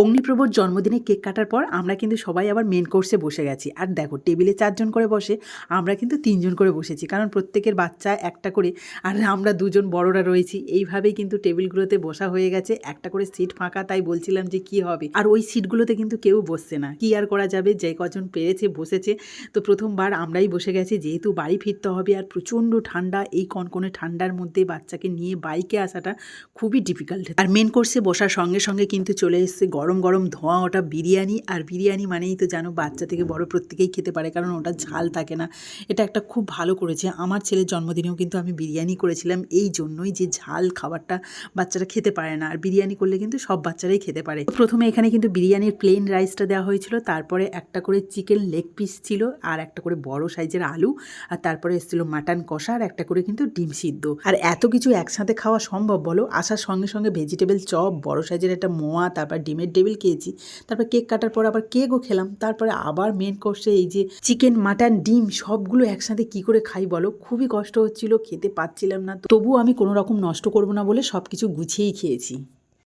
অগ্নিপ্রভুর জন্মদিনে কেক কাটার পর আমরা কিন্তু সবাই আবার মেন কোর্সে বসে গেছি। আর দেখো টেবিলে 4 জন করে বসে, আমরা কিন্তু 3 জন করে বসেছি, কারণ প্রত্যেকের বাচ্চা একটা করে, আর আমরা 2 জন বড়রা রয়েছি। এইভাবেই কিন্তু টেবিলগুলোতে বসা হয়ে গেছে, একটা করে সিট ফাঁকা। তাই বলছিলাম যে কি হবে, আর ওই সিটগুলোতে কিন্তু কেউ বসছে না। কি আর করা যাবে, যে কজন পেরেছে বসেছে। তো প্রথমবার আমরাই বসে গেছি, যেহেতু বাড়ি ফিরতে হবে আর প্রচণ্ড ঠান্ডা। এই কনকনে ঠান্ডার মধ্যে বাচ্চাকে নিয়ে বাইকে আসাটা খুবই ডিফিকাল্ট। আর মেন কোর্সে বসার সঙ্গে সঙ্গে কিন্তু চলে এসছে গরম গরম ধোঁয়া ওটা বিরিয়ানি। আর বিরিয়ানি মানেই তো জানো, বাচ্চা থেকে বড় প্রত্যেকেই খেতে পারে, কারণ ওটা ঝাল থাকে না। এটা একটা খুব ভালো করেছে। আমার ছেলের জন্মদিনেও কিন্তু আমি বিরিয়ানি করেছিলাম এই জন্যই, যে ঝাল খাবারটা বাচ্চারা খেতে পারে না, আর বিরিয়ানি করলে কিন্তু সব বাচ্চারাই খেতে পারে। প্রথমে এখানে কিন্তু বিরিয়ানির প্লেন রাইসটা দেওয়া হয়েছিল, তারপরে একটা করে চিকেন লেগ পিস ছিল, আর একটা করে বড় সাইজের আলু, আর তারপরে এসেছিল মাটন কষা, আর একটা করে কিন্তু ডিম সিদ্ধ। আর এত কিছু একসাথে খাওয়া সম্ভব বলো? আসার সঙ্গে সঙ্গে ভেজিটেবল চপ, বড় সাইজের একটা মোয়া, তারপর ডিমের টেবিল খেয়েছি, তারপর কেক কাটার পর আবার কেকও খেলাম, তারপরে আবার মেন কোর্সে এই যে চিকেন, মাটন, ডিম সবগুলো একসাথে কি করে খাই বলো? খুবই কষ্ট হচ্ছিল, খেতে পাচ্ছিলাম না। তবুও আমি কোনো রকম নষ্ট করবো না বলে সব কিছু গুছিয়েই খেয়েছি।